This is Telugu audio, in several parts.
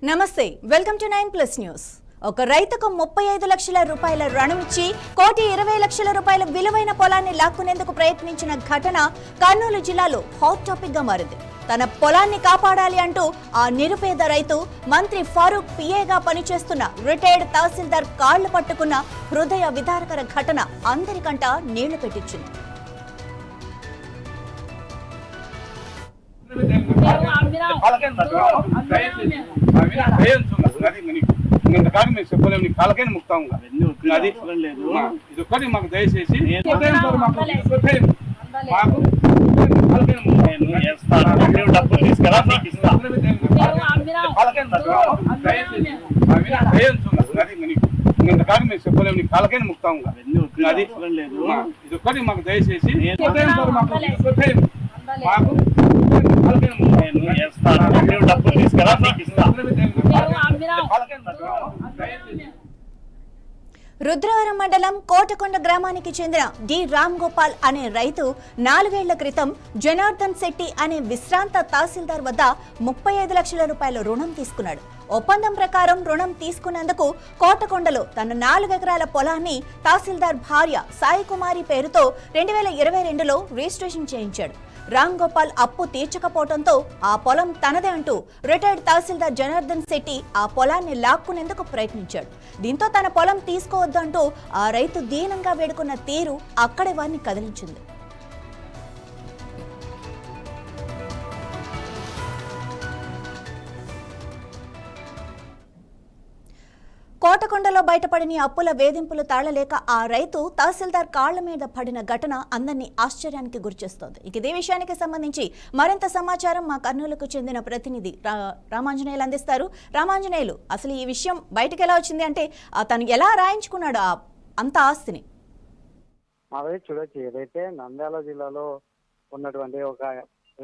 నమస్తే, వెల్కమ్ టు 9+ న్యూస్. ఒక రైతుకు 35 లక్షల రూపాయల రుణం ఇచ్చి 1,20,00,000 రూపాయల విలువైన పొలాన్ని లాక్కునేందుకు ప్రయత్నించిన ఘటన కర్నూలు జిల్లాలో హాట్ టాపిక్ గా మారింది. తన పొలాన్ని కాపాడాలి అంటూ ఆ నిరుపేద రైతు మంత్రి ఫారూక్ పిఏగా పనిచేస్తున్న రిటైర్డ్ తహసీల్దార్ కాళ్లు పట్టుకున్న హృదయ విదారకర ఘటన అందరికంట నీళ్లు పెట్టించింది. చెప్పలేము కాలకైనా ముక్తాం అది ఇది ఒక్కటి మాకు దయచేసి ఇంతకాలం మేము చెప్పలేము కాలకైనా ముక్తాం అది ఇది ఒక్కటి మాకు దయచేసి మాకు రుద్రవరం మండలం కోటకొండ గ్రామానికి చెందిన డి రామ్ గోపాల్ అనే రైతు 4 ఏళ్ల క్రితం జనార్దన్ శెట్టి అనే విశ్రాంత తహసీల్దార్ వద్ద 35 లక్షల రూపాయల రుణం తీసుకున్నాడు. ఒప్పందం ప్రకారం రుణం తీసుకున్నందుకు కోటకొండలో తన 4 ఎకరాల పొలాన్ని తహసీల్దార్ భార్య సాయి కుమారి పేరుతో 2022లో రిజిస్ట్రేషన్ చేయించాడు. రామ్ గోపాల్ అప్పు తీర్చకపోవడంతో ఆ పొలం తనదే అంటూ రిటైర్డ్ తహసీల్దార్ జనార్దన్ శెట్టి ఆ పొలాన్ని లాక్కునేందుకు ప్రయత్నించాడు. దీంతో తన పొలం తీసుకోవద్దంటూ ఆ రైతు దీనంగా వేడుకున్న తీరు అక్కడే వారిని కదిలించింది. కోటకొండలో బయటపడిన అప్పుల వేధింపులు తాళలేక ఆ రైతు తహసీల్దార్ కాళ్ల మీద పడిన ఘటన అందరినీ ఆశ్చర్యానికి గురిచేస్తోంది. ఇదే విషయానికి సంబంధించి మరింత సమాచారం మా కర్నూలుకు చెందిన ప్రతినిధి రామాంజనేయులు అందిస్తారు. రామాంజనేయులు, అసలు ఈ విషయం బయటకు ఎలా వచ్చింది, అంటే తను ఎలా రాయించుకున్నాడు అంత ఆస్తిని? చూడొచ్చు, ఏదైతే నంద్యాల జిల్లాలో ఉన్నటువంటి ఒక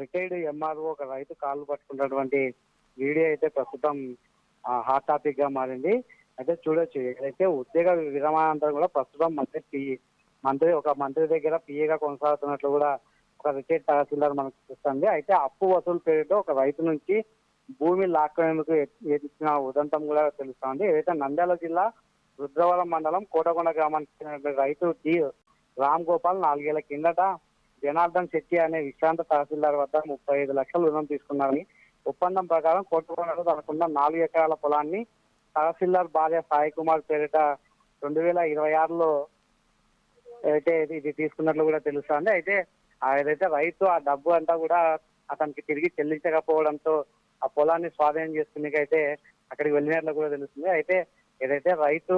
రిటైర్డ్ ఎంఆర్ఓ ఒక రైతు కాళ్ళు పట్టుకున్నటువంటి వీడియో అయితే ప్రస్తుతం హాట్ టాపిక్ గా మారింది. అయితే చూడొచ్చు, ఏదైతే ఉద్యోగ విరమణానంతరం కూడా ప్రస్తుతం మంత్రి దగ్గర పిఏగా కొనసాగుతున్నట్లు కూడా ఒక రిటైర్డ్ తహసీల్దార్ మనకు చూస్తుంది. అయితే అప్పు వసూలు పేరుతో ఒక రైతు నుంచి భూమి లాక్కునేందుకు ఎత్తిన ఉదంతం కూడా తెలుస్తోంది. ఏదైతే నంద్యాల జిల్లా రుద్రవరం మండలం కోటకొండ గ్రామానికి చెందిన రైతు డి రామ్ గోపాల్ 4 ఏళ్ల కిందట జనార్దన్ శెట్టి అనే విశ్రాంత తహసీల్దార్ వద్ద 35 లక్షల రుణం తీసుకున్నారని, ఒప్పందం ప్రకారం కోటకొండలో తనకున్న 4 ఎకరాల పొలాన్ని తహసీల్దార్ భార్య సాయి కుమార్ పేరిట 2026లో అయితే ఇది తీసుకున్నట్లు కూడా తెలుస్తుంది. అయితే ఏదైతే రైతు ఆ డబ్బు అంతా కూడా అతనికి తిరిగి చెల్లించకపోవడంతో ఆ పొలాన్ని స్వాధీనం చేసుకునేకైతే అక్కడికి వెళ్ళినట్లు కూడా తెలుస్తుంది. అయితే ఏదైతే రైతు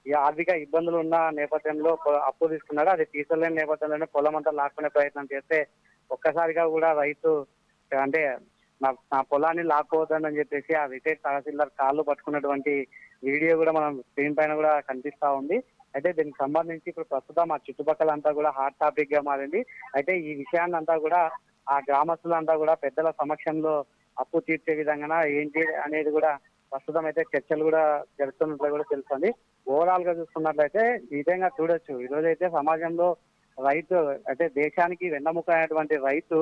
ఈ ఆర్థిక ఇబ్బందులు ఉన్న నేపథ్యంలో అప్పు తీసుకున్నాడో అది తీసుకోలేని నేపథ్యంలోనే పొలం అంతా లాక్కునే ప్రయత్నం చేస్తే ఒక్కసారిగా కూడా రైతు అంటే నా పొలాన్ని లాక్కోవద్దని చెప్పేసి ఆ రిటైర్డ్ తహసీల్దార్ కాళ్ళు పట్టుకున్నటువంటి వీడియో కూడా మనం స్క్రీన్ పైన కూడా కనిపిస్తా ఉంది. అయితే దీనికి సంబంధించి ఇప్పుడు ప్రస్తుతం ఆ చుట్టుపక్కలంతా కూడా హాట్ టాపిక్ గా మారింది. అయితే ఈ విషయాన్ని అంతా కూడా ఆ గ్రామస్తులంతా కూడా పెద్దల సమక్షంలో అప్పు తీర్చే విధంగా ఏంటి అనేది కూడా ప్రస్తుతం అయితే చర్చలు కూడా జరుగుతున్నట్లు కూడా తెలుస్తుంది. ఓవరాల్ గా చూసుకున్నట్లయితే ఈ విధంగా చూడొచ్చు, ఈ రోజైతే సమాజంలో రైతు అంటే దేశానికి వెన్నెముక అయినటువంటి రైతు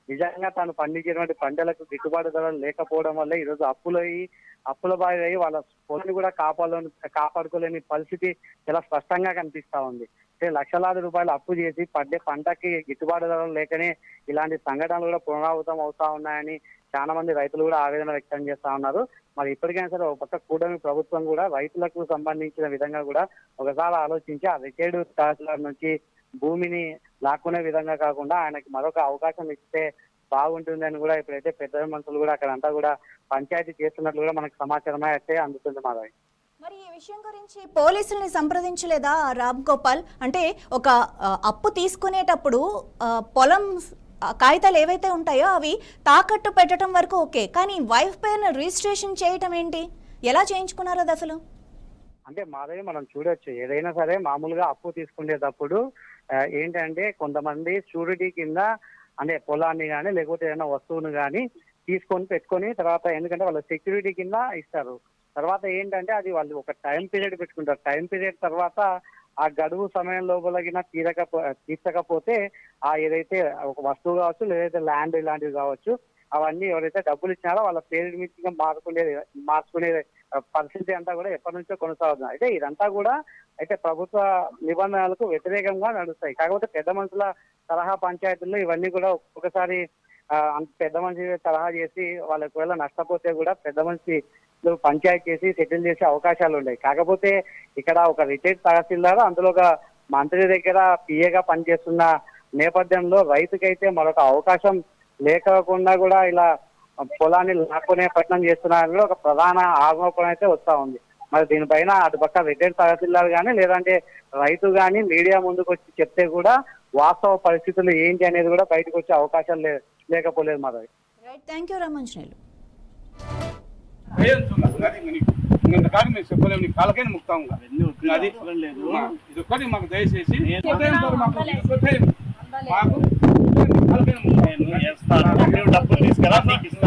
నిజంగా తాను పండించేటువంటి పంటలకు గిట్టుబాటు ధరలు లేకపోవడం వల్ల ఈ రోజు అప్పుల బారి అయ్యి వాళ్ళ పొలాన్ని కూడా కాపాడుకోలేని పరిస్థితి చాలా స్పష్టంగా కనిపిస్తా ఉంది. అంటే లక్షలాది రూపాయలు అప్పు చేసి పంటకి గిట్టుబాటు ధరలు లేకనే ఇలాంటి సంఘటనలు కూడా పునరావృతం అవుతా ఉన్నాయని చాలా మంది రైతులు కూడా ఆవేదన వ్యక్తం చేస్తా ఉన్నారు. మరి ఇప్పటికైనా సరే ఒక పక్క కూటమి ప్రభుత్వం కూడా రైతులకు సంబంధించిన విధంగా కూడా ఒకసారి ఆలోచించి ఆ రిటైర్డ్ తహసీల్దార్ నుంచి భూమిని లాక్కునే విధంగా కాకుండా ఆయనకి మరొక అవకాశం ఇస్తే బాగుంటుందని కూడా ఇప్పుడైతే పెద్ద మనుషులు కూడా అక్కడంతా కూడా పంచాయతీ చేస్తున్నట్లు కూడా మనకు సమాచారం అయితే అందుతుంది. మాధవి, మరి ఈ విషయం గురించి పోలీసుల్ని సంప్రదించలేదా రామ్ గోపాల్? అంటే ఒక అప్పు తీసుకునేటప్పుడు పొలం కాగితాలు ఏవైతే ఉంటాయో అవి తాకట్టు పెట్టడం వరకు ఓకే, కానీ వైఫ్ పేరున రిజిస్ట్రేషన్ చేయటం ఏంటి, ఎలా చేయించుకున్నారు అది అసలు? అంటే మాధవి, మనం చూడొచ్చు, ఏదైనా సరే మామూలుగా అప్పు తీసుకునేటప్పుడు ఏంటంటే కొంతమంది షూరిటీ కింద అంటే పొలాన్ని కానీ లేకపోతే ఏదైనా వస్తువును కానీ తీసుకొని పెట్టుకొని తర్వాత ఎందుకంటే వాళ్ళ సెక్యూరిటీ కింద ఇస్తారు. తర్వాత ఏంటంటే అది వాళ్ళు ఒక టైం పీరియడ్ పెట్టుకుంటారు. టైం పీరియడ్ తర్వాత ఆ గడువు సమయం లోపలగిన తీర్చకపోతే ఆ ఏదైతే ఒక వస్తువు కావచ్చు లేదైతే ల్యాండ్ ఇలాంటివి కావచ్చు అవన్నీ ఎవరైతే డబ్బులు ఇచ్చినారో వాళ్ళ పేరు మీద మార్చుకునే పరిస్థితి అంతా కూడా ఎప్పటి నుంచో కొనసాగుతుంది. అయితే ఇదంతా కూడా అయితే ప్రభుత్వ నిబంధనలకు వ్యతిరేకంగా నడుస్తాయి. కాకపోతే పెద్ద మనుషుల తరహా పంచాయతీల్లో ఇవన్నీ కూడా ఒక్కొక్కసారి అంత పెద్ద మనిషి తరహా చేసి వాళ్ళ ఒకవేళ నష్టపోతే కూడా పెద్ద మనిషి పంచాయతీ చేసి సెటిల్ చేసే అవకాశాలు ఉన్నాయి. కాకపోతే ఇక్కడ ఒక రిటైర్డ్ తహసీల్దార్ అందులో ఒక మంత్రి దగ్గర పిఏగా పనిచేస్తున్న నేపథ్యంలో రైతుకైతే మరొక అవకాశం లేకుండా కూడా ఇలా పొలాన్ని లాక్కునే ప్రయత్నం చేస్తున్నారని ఒక ప్రధాన ఆరోపణ అయితే వస్తా ఉంది. మరి దీనిపైన అటుపక్క రిటైర్డ్ తహసీల్దార్ కానీ లేదంటే రైతు కానీ మీడియా ముందుకు వచ్చి చెప్తే కూడా వాస్తవ పరిస్థితులు ఏంటి అనేది కూడా బయటకు వచ్చే అవకాశాలు లేకపోలేదు మరి. Right, thank you Ramanjaneyulu. ఇంతకాదు మేము చెప్పలేము, నీ కాలకైనా ముక్తాం అది ఇది ఒక్కటి మాకు దయచేసి మాకు డబ్బులు తీసుకురా, దయచేసి